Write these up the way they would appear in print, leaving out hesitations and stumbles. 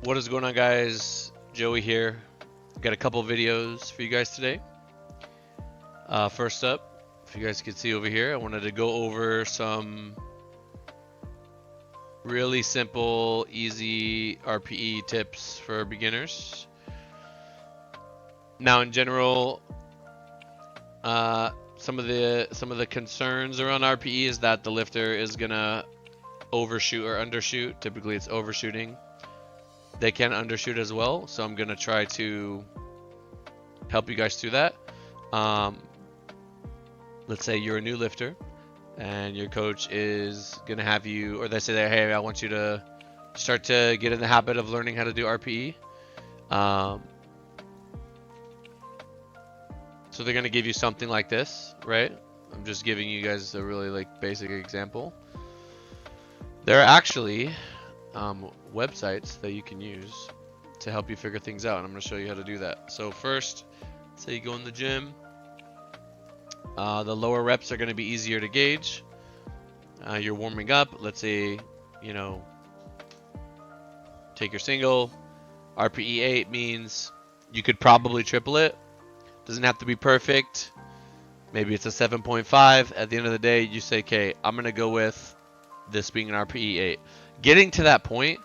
What is going on, guys? Joey here. Got a couple videos for you guys today. First up, if you guys can see over here, I wanted to go over some really simple, easy RPE tips for beginners. Now, in general, some of the concerns around RPE is that the lifter is gonna overshoot or undershoot. Typically, it's overshooting. They can undershoot as well, so I'm gonna try to help you guys through that. Let's say you're a new lifter and your coach is gonna have you, or they say that, hey, I want you to start to get in the habit of learning how to do RPE. So they're gonna give you something like this, right? I'm just giving you guys a really basic example. There are actually websites that you can use to help you figure things out, and I'm going to show you how to do that. So first, say you go in the gym, the lower reps are going to be easier to gauge. You're warming up, let's say, take your single. RPE 8 means you could probably triple it. Doesn't have to be perfect. Maybe it's a 7.5. At the end of the day, you say, okay, I'm going to go with this being an RPE 8. Getting to that point,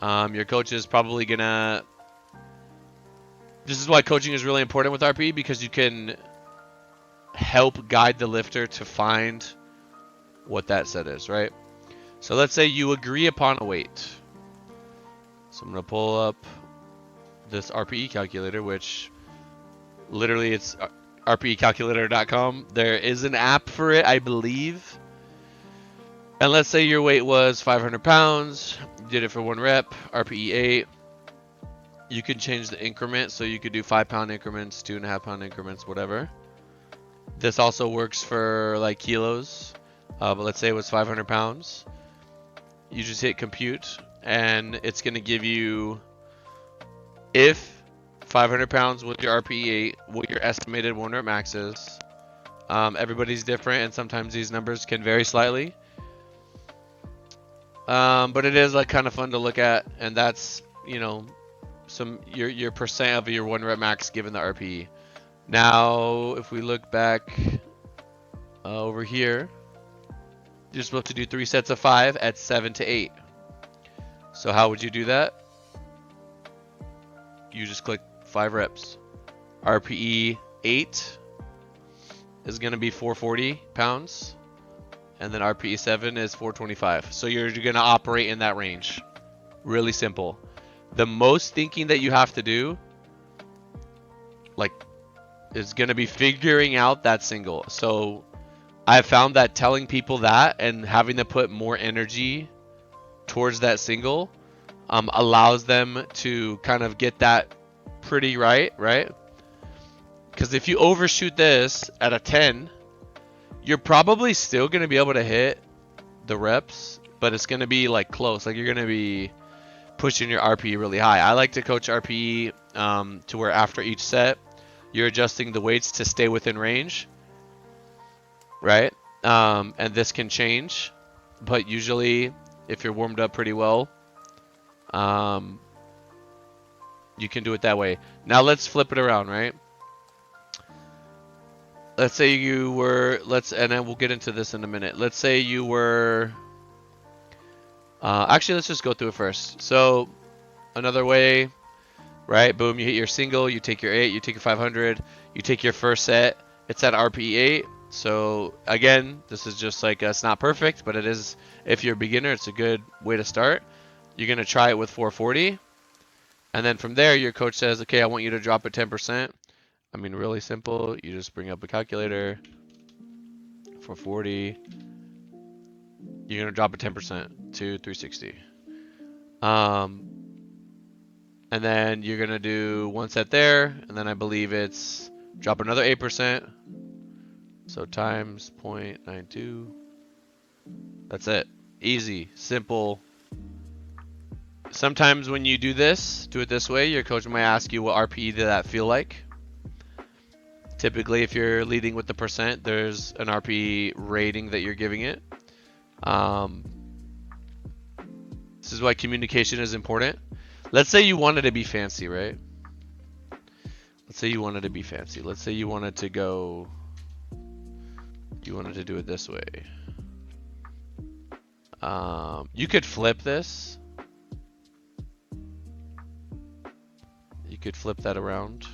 your coach is probably gonna. This is why coaching is really important with RPE, because you can help guide the lifter to find what that set is, right? So let's say you agree upon a weight. So I'm gonna pull up this RPE calculator, which literally it's rpecalculator.com. There is an app for it, I believe. And let's say your weight was 500 pounds, you did it for 1 rep, RPE 8. You can change the increment, so you could do 5-pound increments, 2.5-pound increments, whatever. This also works for like kilos, but let's say it was 500 pounds. You just hit compute, and it's going to give you, if 500 pounds was your RPE 8, what your estimated 1 rep max is. Everybody's different, and sometimes these numbers can vary slightly. But it is like kind of fun to look at, and that's some your percent of your 1 rep max given the RPE. Now, if we look back over here, you're supposed to do 3 sets of 5 at 7 to 8. So how would you do that? You just click 5 reps. RPE 8 is going to be 440 pounds. And then RPE 7 is 425. So you're going to operate in that range. Really simple. The most thinking that you have to do, is going to be figuring out that single. So I found that telling people that and having to put more energy towards that single allows them to kind of get that pretty right? Because if you overshoot this at a 10, you're probably still going to be able to hit the reps, but it's going to be close. You're going to be pushing your RPE really high. I like to coach RPE to where after each set, you're adjusting the weights to stay within range, right? And this can change, but usually if you're warmed up pretty well, you can do it that way. Now let's flip it around, right? Let's say you were, and then we'll get into this in a minute. Let's say you were, actually, let's just go through it first. So another way, right? Boom, you hit your single, you take your 8, you take your 500, you take your first set. It's at RPE 8. So again, this is just it's not perfect, but it is, if you're a beginner, it's a good way to start. You're going to try it with 440. And then from there, your coach says, okay, I want you to drop it 10%. I mean, really simple. You just bring up a calculator for 40. You're going to drop it 10% to 360. And then you're going to do 1 set there. And then I believe it's drop another 8%. So times 0.92. That's it. Easy, simple. Sometimes when you do this, do it this way, your coach might ask you what RPE did that feel like. Typically, if you're leading with the percent, there's an RPE rating that you're giving it. This is why communication is important. Let's say you wanted to be fancy, right? Let's say you wanted to be fancy. Let's say you wanted to go, you wanted to do it this way. You could flip this. You could flip that around.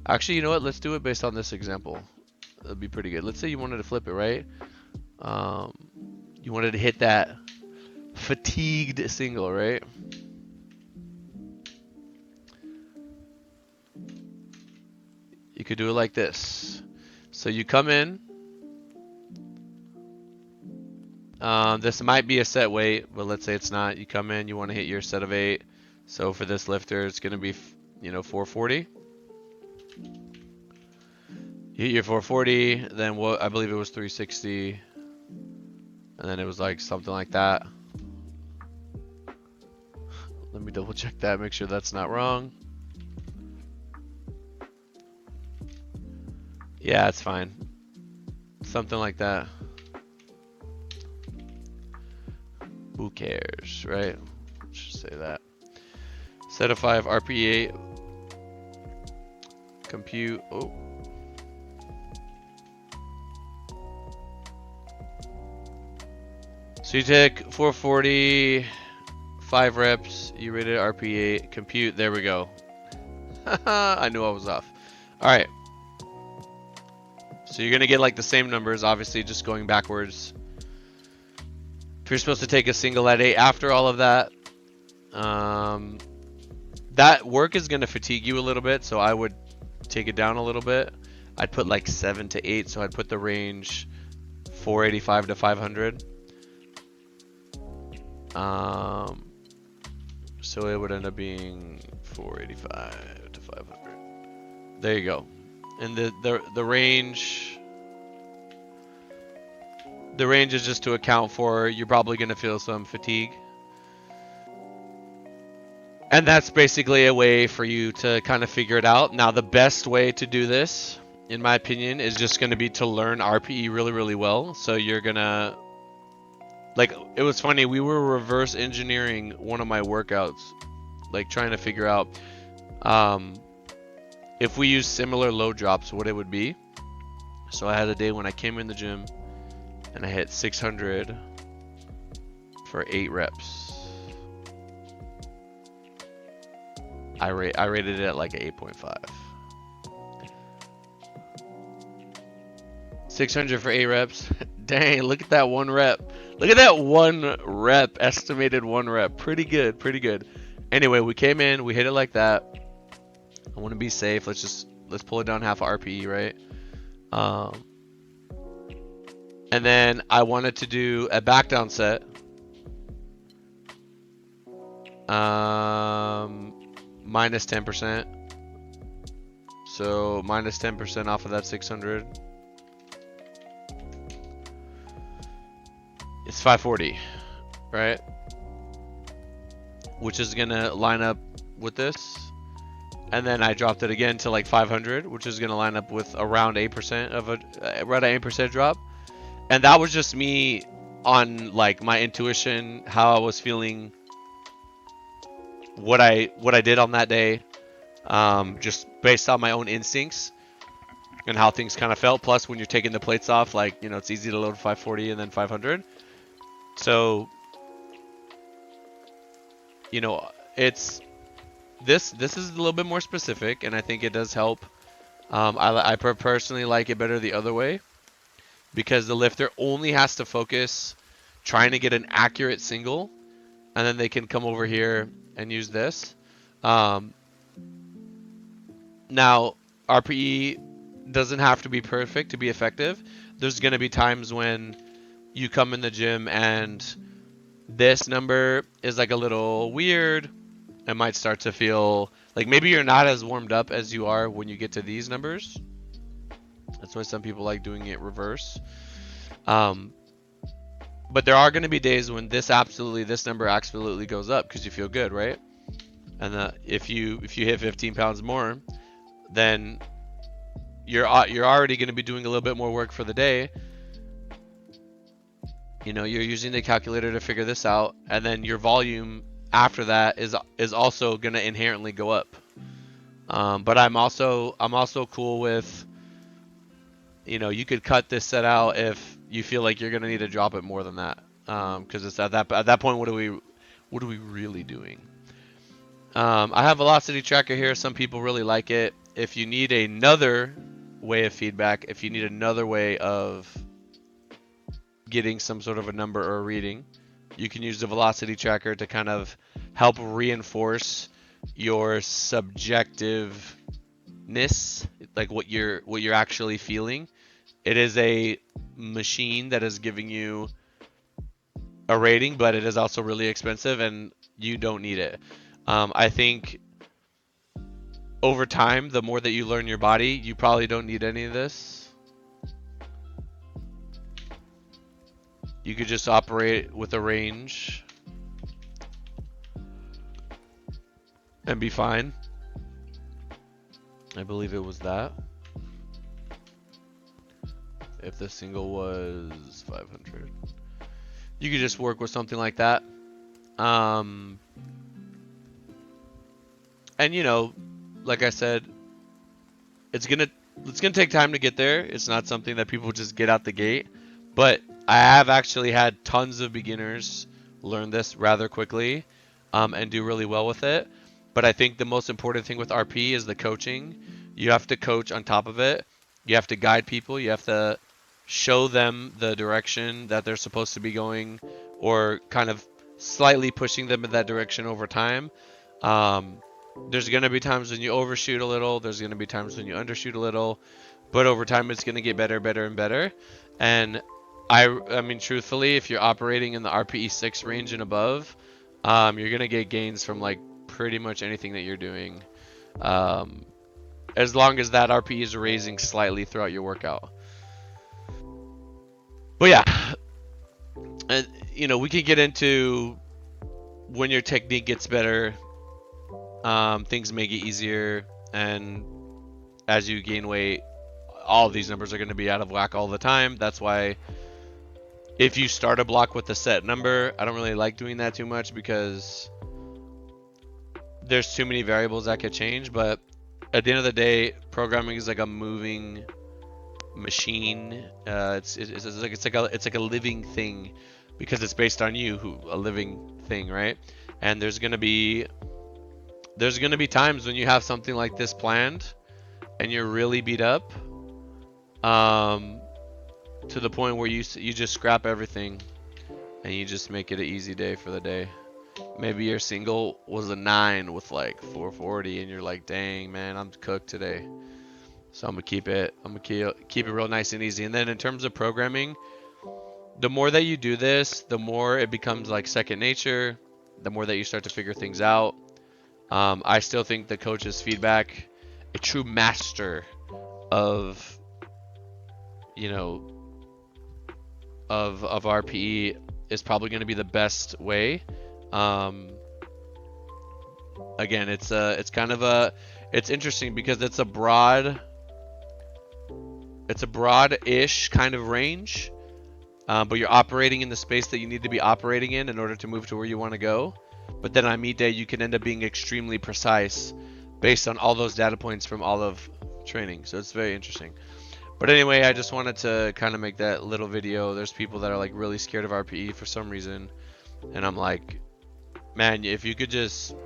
Actually, you know what? Let's do it based on this example. That'd be pretty good. Let's say you wanted to flip it, right? You wanted to hit that fatigued single, right? You could do it like this. So you come in. This might be a set weight, but let's say it's not. You come in, you want to hit your set of 8. So for this lifter, it's going to be, 440. You hit your 440, then what? I believe it was 360, and then it was like something like that. Let me double check that, make sure that's not wrong. Yeah, it's fine. Something like that. Who cares, right? Let's just say that. Set of 5 RPE 8. Compute. Oh. So you take 440, 5 reps, you rated RPE 8, compute, there we go. I knew I was off. Alright. So you're going to get like the same numbers, obviously just going backwards. If you're supposed to take a single at 8 after all of that, that work is going to fatigue you a little bit, so I would take it down a little bit. I'd put like 7 to 8, so I'd put the range 485 to 500. So it would end up being 485 to 500. There you go. And the range is just to account for you're probably going to feel some fatigue. And that's basically a way for you to kind of figure it out. Now the best way to do this, in my opinion, is just going to be to learn RPE really, really well. So you're going to, like, it was funny, we were reverse engineering one of my workouts, like trying to figure out if we use similar load drops, what it would be. So I had a day when I came in the gym and I hit 600 for 8 reps. I rated it at like an 8.5. 600 for 8 reps. Dang, look at that 1 rep. Look at that 1 rep, estimated 1 rep. Pretty good, pretty good. Anyway, we came in, we hit it like that. I want to be safe. Let's pull it down half RPE, right? And then I wanted to do a back down set. Minus 10%. So minus 10% off of that 600. It's 540, right? Which is gonna line up with this. And then I dropped it again to like 500, which is gonna line up with around 8% of a around an 8% drop. And that was just me on like my intuition, how I was feeling, what I did on that day, just based on my own instincts and how things kind of felt. Plus, when you're taking the plates off, like, it's easy to load 540 and then 500. So, it's this is a little bit more specific, and I think it does help. I personally like it better the other way, because the lifter only has to focus trying to get an accurate single, and then they can come over here and use this. Now, RPE doesn't have to be perfect to be effective. There's going to be times when you come in the gym and this number is like a little weird. It might start to feel like maybe you're not as warmed up as you are when you get to these numbers. That's why some people like doing it reverse. But there are going to be days when this number absolutely goes up because you feel good, right? And if you hit 15 pounds more, then you're already going to be doing a little bit more work for the day. You're using the calculator to figure this out, and then your volume after that is also going to inherently go up. But I'm also cool with, you could cut this set out if you feel like you're going to need to drop it more than that. Because it's at that point, what are we really doing? I have velocity tracker here. Some people really like it. If you need another way of feedback, if you need another way of getting some sort of a number or a reading, you can use the velocity tracker to kind of help reinforce your subjectiveness, like what you're actually feeling. It is a machine that is giving you a rating, but it is also really expensive and you don't need it. I think over time, the more that you learn your body, you probably don't need any of this. You could just operate with a range and be fine. I believe it was that. If the single was 500, you could just work with something like that. And like I said, it's gonna take time to get there. It's not something that people just get out the gate. But I have actually had tons of beginners learn this rather quickly, and do really well with it. But I think the most important thing with RP is the coaching. You have to coach on top of it. You have to guide people. You have to show them the direction that they're supposed to be going, or kind of slightly pushing them in that direction over time. There's going to be times when you overshoot a little. There's going to be times when you undershoot a little. But over time, it's going to get better, better, and better. And I mean, truthfully, if you're operating in the RPE 6 range and above, you're going to get gains from like pretty much anything that you're doing. As long as that RPE is raising slightly throughout your workout. But yeah, and we could get into when your technique gets better, things may get easier, and as you gain weight, all of these numbers are going to be out of whack all the time. That's why if you start a block with a set number, I don't really like doing that too much because there's too many variables that could change. But at the end of the day, programming is like a moving machine. It's like a living thing because it's based on you, a living thing, right? And there's gonna be times when you have something like this planned and you're really beat up, to the point where you just scrap everything and you just make it an easy day for the day. Maybe your single was a 9 with like 440 and you're like, dang man, I'm cooked today. So I'm gonna keep it real nice and easy. And then in terms of programming, the more that you do this, the more it becomes like second nature, the more that you start to figure things out. I still think the coach's feedback, a true master of of RPE, is probably going to be the best way. Again, it's interesting because it's a broad-ish kind of range, but you're operating in the space that you need to be operating in order to move to where you want to go. But then on meet day, you can end up being extremely precise based on all those data points from all of training. So it's very interesting. But anyway, I just wanted to kind of make that little video. There's people that are like really scared of RPE for some reason. And I'm like, man, if you could just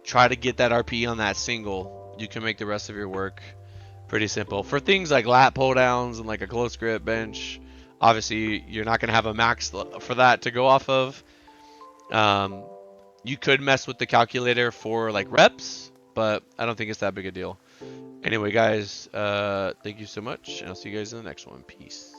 try to get that RPE on that single, you can make the rest of your work pretty simple. For things like lat pull downs and like a close grip bench, obviously you're not going to have a max for that to go off of. You could mess with the calculator for like reps, but I don't think it's that big a deal. Anyway, guys, thank you so much, and I'll see you guys in the next one. Peace.